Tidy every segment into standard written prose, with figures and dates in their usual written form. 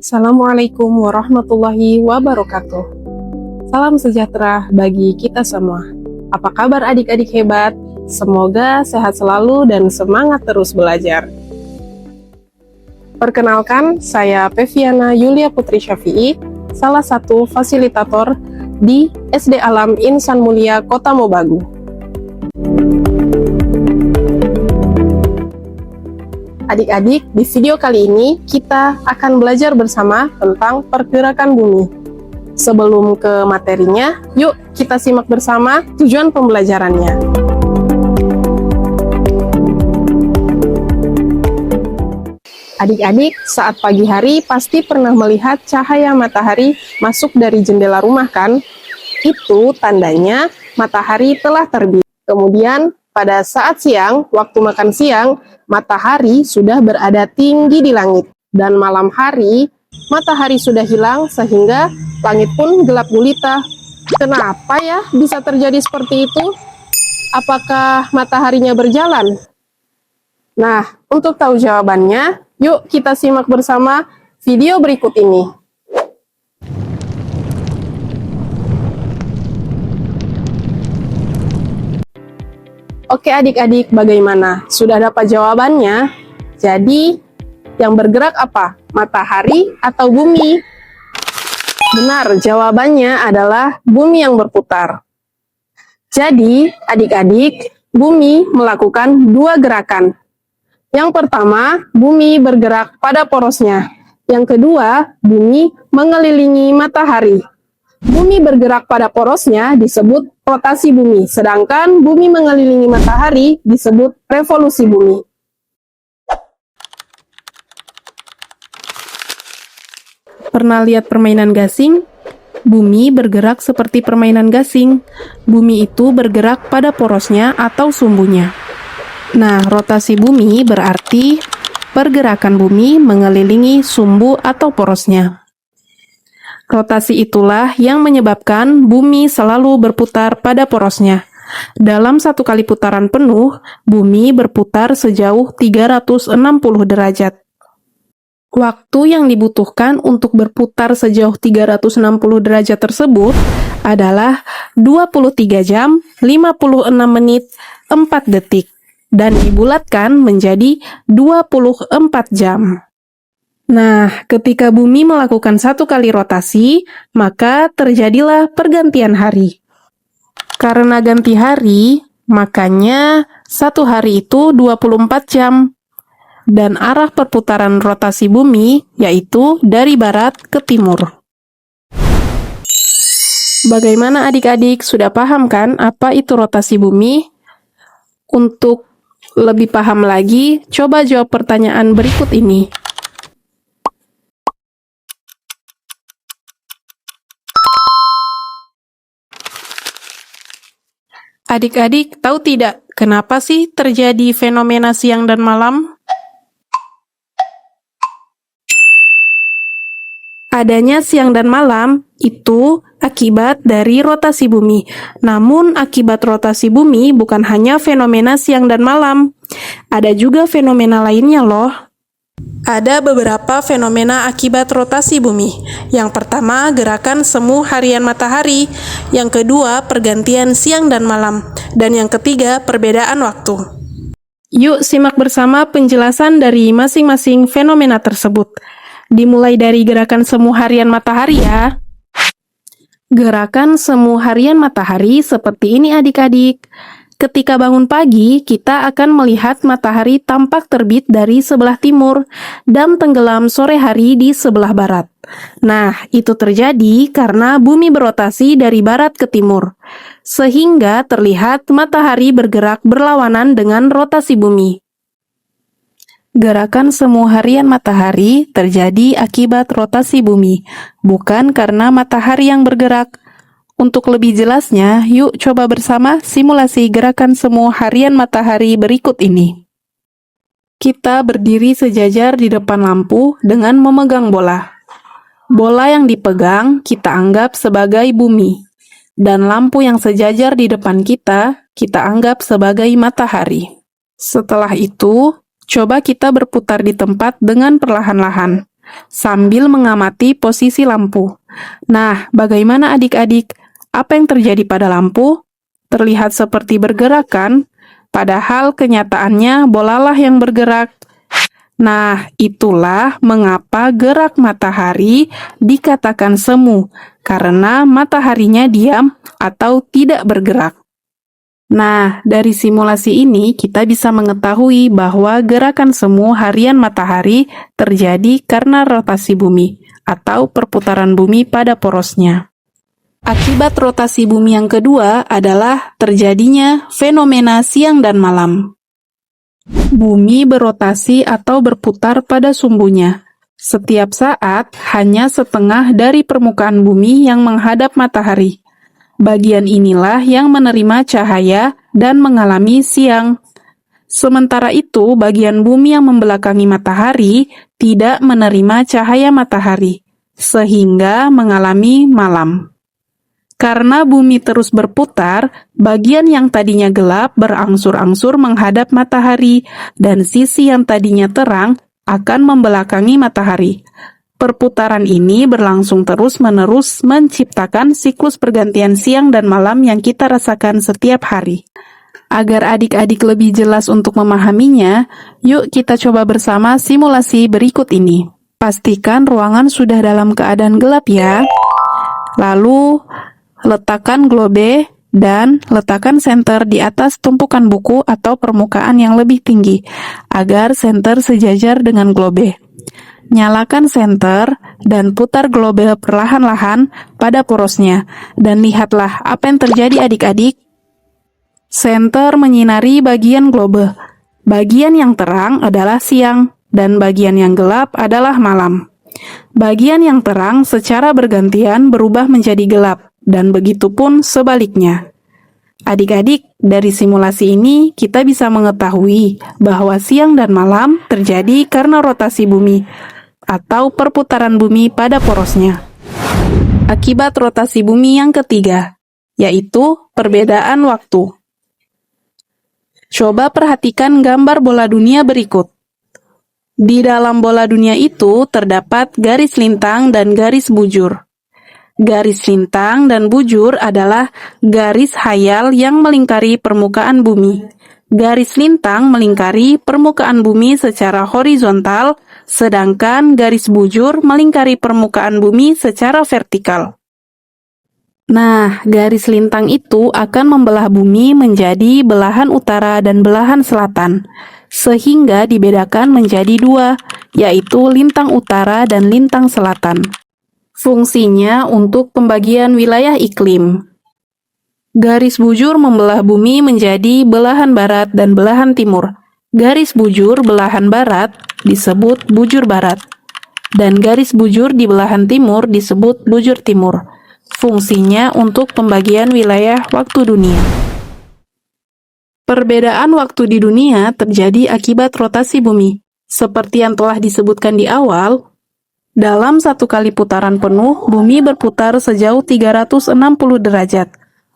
Assalamualaikum warahmatullahi wabarakatuh. Salam sejahtera bagi kita semua. Apa kabar adik-adik hebat? Semoga sehat selalu dan semangat terus belajar. Perkenalkan, saya Peviana Yulia Putri Syafi'i, salah satu fasilitator di SD Alam Insan Mulia Kota Mobagu. Adik-adik, di video kali ini kita akan belajar bersama tentang pergerakan bumi. Sebelum ke materinya, yuk kita simak bersama tujuan pembelajarannya. Adik-adik, saat pagi hari pasti pernah melihat cahaya matahari masuk dari jendela rumah kan? Itu tandanya matahari telah terbit. Kemudian pada saat siang, waktu makan siang, matahari sudah berada tinggi di langit. Dan malam hari, matahari sudah hilang sehingga langit pun gelap gulita. Kenapa ya bisa terjadi seperti itu? Apakah mataharinya berjalan? Nah, untuk tahu jawabannya, yuk kita simak bersama video berikut ini. Oke adik-adik, bagaimana? Sudah dapat jawabannya? Jadi, yang bergerak apa? Matahari atau bumi? Benar, jawabannya adalah bumi yang berputar. Jadi, adik-adik, bumi melakukan dua gerakan. Yang pertama, bumi bergerak pada porosnya. Yang kedua, bumi mengelilingi matahari. Bumi bergerak pada porosnya disebut rotasi bumi, sedangkan bumi mengelilingi matahari disebut revolusi bumi. Pernah lihat permainan gasing? Bumi bergerak seperti permainan gasing. Bumi itu bergerak pada porosnya atau sumbunya. Nah, rotasi bumi berarti pergerakan bumi mengelilingi sumbu atau porosnya. Rotasi itulah yang menyebabkan bumi selalu berputar pada porosnya. Dalam satu kali putaran penuh, bumi berputar sejauh 360 derajat. Waktu yang dibutuhkan untuk berputar sejauh 360 derajat tersebut adalah 23 jam, 56 menit, 4 detik, dan dibulatkan menjadi 24 jam. Nah, ketika bumi melakukan satu kali rotasi, maka terjadilah pergantian hari. Karena ganti hari, makanya satu hari itu 24 jam. Dan arah perputaran rotasi bumi yaitu dari barat ke timur. Bagaimana adik-adik, sudah paham kan apa itu rotasi bumi? Untuk lebih paham lagi, coba jawab pertanyaan berikut ini. Adik-adik, tahu tidak kenapa sih terjadi fenomena siang dan malam? Adanya siang dan malam itu akibat dari rotasi bumi. Namun akibat rotasi bumi bukan hanya fenomena siang dan malam. Ada juga fenomena lainnya loh. Ada beberapa fenomena akibat rotasi bumi. Yang pertama, gerakan semu harian matahari. Yang kedua, pergantian siang dan malam. Dan yang ketiga, perbedaan waktu. Yuk simak bersama penjelasan dari masing-masing fenomena tersebut. Dimulai dari gerakan semu harian matahari ya. Gerakan semu harian matahari seperti ini adik-adik. Ketika bangun pagi, kita akan melihat matahari tampak terbit dari sebelah timur dan tenggelam sore hari di sebelah barat. Nah, itu terjadi karena bumi berotasi dari barat ke timur, sehingga terlihat matahari bergerak berlawanan dengan rotasi bumi. Gerakan semu harian matahari terjadi akibat rotasi bumi, bukan karena matahari yang bergerak. Untuk lebih jelasnya, yuk coba bersama simulasi gerakan semu harian matahari berikut ini. Kita berdiri sejajar di depan lampu dengan memegang bola. Bola yang dipegang kita anggap sebagai bumi, dan lampu yang sejajar di depan kita anggap sebagai matahari. Setelah itu, coba kita berputar di tempat dengan perlahan-lahan. sambil mengamati posisi lampu. Nah, bagaimana adik-adik? Apa yang terjadi pada lampu? Terlihat seperti bergerak kan? Padahal kenyataannya bolalah yang bergerak. Nah, itulah mengapa gerak matahari dikatakan semu, karena mataharinya diam atau tidak bergerak. Nah, dari simulasi ini kita bisa mengetahui bahwa gerakan semu harian matahari terjadi karena rotasi bumi atau perputaran bumi pada porosnya. Akibat rotasi bumi yang kedua adalah terjadinya fenomena siang dan malam. Bumi berotasi atau berputar pada sumbunya. Setiap saat hanya setengah dari permukaan bumi yang menghadap matahari. Bagian inilah yang menerima cahaya dan mengalami siang. Sementara itu, bagian bumi yang membelakangi matahari tidak menerima cahaya matahari, sehingga mengalami malam. Karena bumi terus berputar, bagian yang tadinya gelap berangsur-angsur menghadap matahari, dan sisi yang tadinya terang akan membelakangi matahari. Perputaran ini berlangsung terus-menerus menciptakan siklus pergantian siang dan malam yang kita rasakan setiap hari. Agar adik-adik lebih jelas untuk memahaminya, yuk kita coba bersama simulasi berikut ini. Pastikan ruangan sudah dalam keadaan gelap ya. Lalu, letakkan globe dan letakkan senter di atas tumpukan buku atau permukaan yang lebih tinggi, agar senter sejajar dengan globe. Nyalakan senter dan putar globe perlahan-lahan pada porosnya, dan lihatlah apa yang terjadi adik-adik. Senter menyinari bagian globe. Bagian yang terang adalah siang, dan bagian yang gelap adalah malam. Bagian yang terang secara bergantian berubah menjadi gelap, dan begitu pun sebaliknya. Adik-adik, dari simulasi ini kita bisa mengetahui bahwa siang dan malam terjadi karena rotasi bumi atau perputaran bumi pada porosnya. Akibat rotasi bumi yang ketiga, yaitu perbedaan waktu. Coba perhatikan gambar bola dunia berikut. Di dalam bola dunia itu terdapat garis lintang dan garis bujur. Garis lintang dan bujur adalah garis khayal yang melingkari permukaan bumi. Garis lintang melingkari permukaan bumi secara horizontal, sedangkan garis bujur melingkari permukaan bumi secara vertikal. Nah, garis lintang itu akan membelah bumi menjadi belahan utara dan belahan selatan, sehingga dibedakan menjadi dua, yaitu lintang utara dan lintang selatan. Fungsinya untuk pembagian wilayah iklim. Garis bujur membelah bumi menjadi belahan barat dan belahan timur. Garis bujur belahan barat disebut bujur barat, dan garis bujur di belahan timur disebut bujur timur. Fungsinya untuk pembagian wilayah waktu dunia. Perbedaan waktu di dunia terjadi akibat rotasi bumi. Seperti yang telah disebutkan di awal, dalam satu kali putaran penuh, bumi berputar sejauh 360 derajat.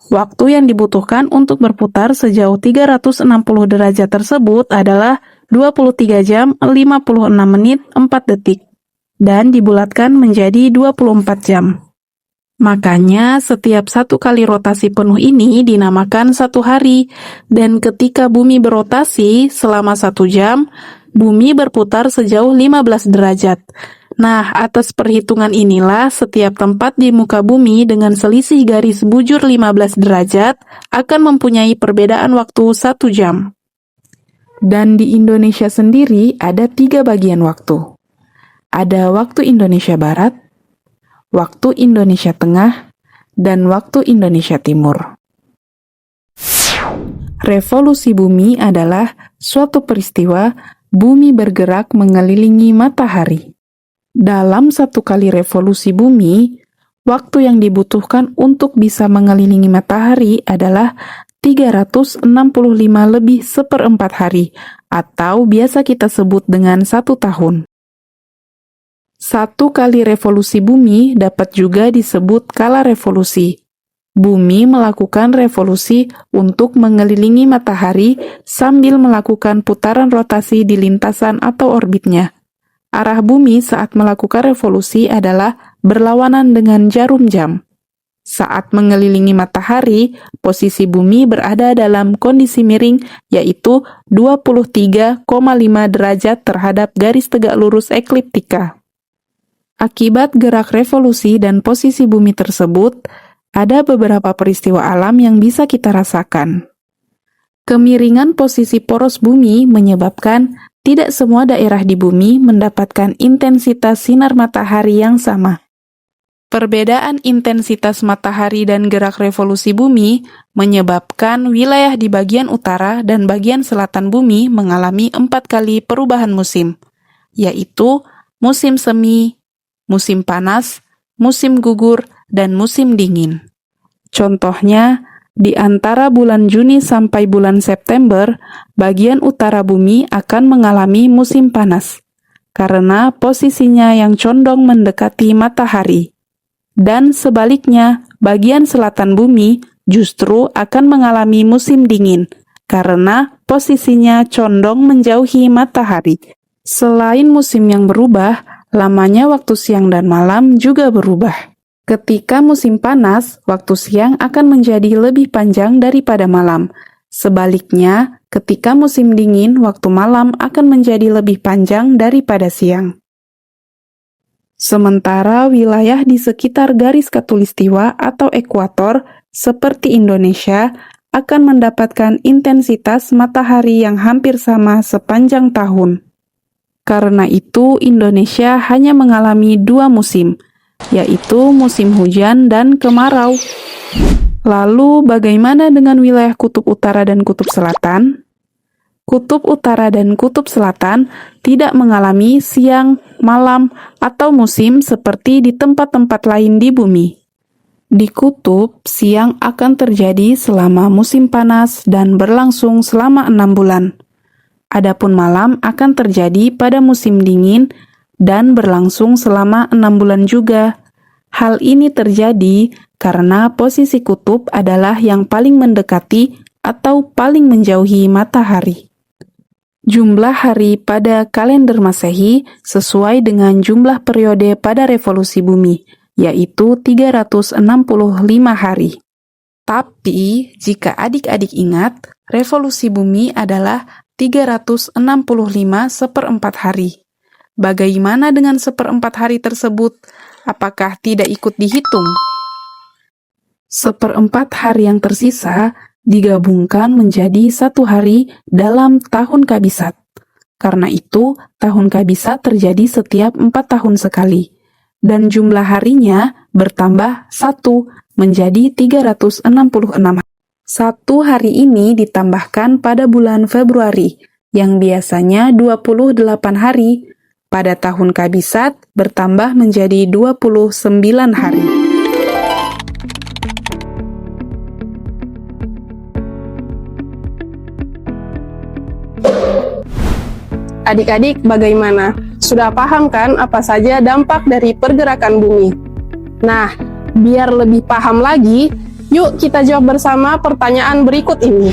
Waktu yang dibutuhkan untuk berputar sejauh 360 derajat tersebut adalah 23 jam 56 menit 4 detik, dan dibulatkan menjadi 24 jam. Makanya setiap satu kali rotasi penuh ini dinamakan satu hari, dan ketika bumi berotasi selama 1 jam, bumi berputar sejauh 15 derajat. Nah, atas perhitungan inilah setiap tempat di muka bumi dengan selisih garis bujur 15 derajat akan mempunyai perbedaan waktu 1 jam. Dan di Indonesia sendiri ada 3 bagian waktu. Ada waktu Indonesia Barat, waktu Indonesia Tengah, dan waktu Indonesia Timur. Revolusi bumi adalah suatu peristiwa bumi bergerak mengelilingi matahari. Dalam satu kali revolusi bumi, waktu yang dibutuhkan untuk bisa mengelilingi matahari adalah 365 lebih seperempat hari, atau biasa kita sebut dengan 1 tahun. Satu kali revolusi bumi dapat juga disebut kala revolusi. Bumi melakukan revolusi untuk mengelilingi matahari sambil melakukan putaran rotasi di lintasan atau orbitnya. Arah bumi saat melakukan revolusi adalah berlawanan dengan jarum jam. Saat mengelilingi matahari, posisi bumi berada dalam kondisi miring, yaitu 23,5 derajat terhadap garis tegak lurus ekliptika. Akibat gerak revolusi dan posisi bumi tersebut, ada beberapa peristiwa alam yang bisa kita rasakan. Kemiringan posisi poros bumi menyebabkan tidak semua daerah di bumi mendapatkan intensitas sinar matahari yang sama. Perbedaan intensitas matahari dan gerak revolusi bumi menyebabkan wilayah di bagian utara dan bagian selatan bumi mengalami 4 kali perubahan musim, yaitu musim semi, musim panas, musim gugur, dan musim dingin. Contohnya, di antara bulan Juni sampai bulan September, bagian utara bumi akan mengalami musim panas, karena posisinya yang condong mendekati matahari. Dan sebaliknya, bagian selatan bumi justru akan mengalami musim dingin, karena posisinya condong menjauhi matahari. Selain musim yang berubah, lamanya waktu siang dan malam juga berubah. Ketika musim panas, waktu siang akan menjadi lebih panjang daripada malam. Sebaliknya, ketika musim dingin, waktu malam akan menjadi lebih panjang daripada siang. Sementara wilayah di sekitar garis khatulistiwa atau ekuator seperti Indonesia akan mendapatkan intensitas matahari yang hampir sama sepanjang tahun. Karena itu, Indonesia hanya mengalami 2 musim, yaitu musim hujan dan kemarau. Lalu, bagaimana dengan wilayah kutub utara dan kutub selatan? Kutub utara dan kutub selatan tidak mengalami siang, malam, atau musim seperti di tempat-tempat lain di bumi. Di kutub, siang akan terjadi selama musim panas dan berlangsung selama 6 bulan. Adapun malam akan terjadi pada musim dingin dan berlangsung selama 6 bulan juga. Hal ini terjadi karena posisi kutub adalah yang paling mendekati atau paling menjauhi matahari. Jumlah hari pada kalender Masehi sesuai dengan jumlah periode pada revolusi bumi, yaitu 365 hari. Tapi, jika adik-adik ingat, revolusi bumi adalah 365 seperempat hari. Bagaimana dengan seperempat hari tersebut? Apakah tidak ikut dihitung? Seperempat hari yang tersisa digabungkan menjadi 1 hari dalam tahun kabisat. Karena itu, tahun kabisat terjadi setiap 4 tahun sekali. Dan jumlah harinya bertambah 1 menjadi 366. 1 hari ini ditambahkan pada bulan Februari, yang biasanya 28 hari. Pada tahun kabisat bertambah menjadi 29 hari. Adik-adik, bagaimana? Sudah paham kan apa saja dampak dari pergerakan bumi? Nah, biar lebih paham lagi, yuk kita jawab bersama pertanyaan berikut ini.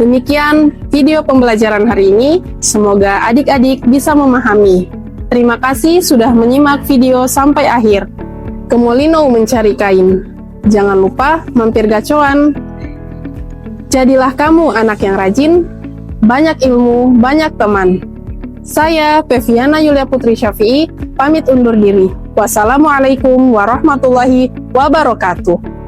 Demikian video pembelajaran hari ini, semoga adik-adik bisa memahami. Terima kasih sudah menyimak video sampai akhir. Kemolino mencari kain. Jangan lupa mampir gacoan. Jadilah kamu anak yang rajin, banyak ilmu, banyak teman. Saya, Peviana Yulia Putri Syafi'i, pamit undur diri. Wassalamualaikum warahmatullahi wabarakatuh.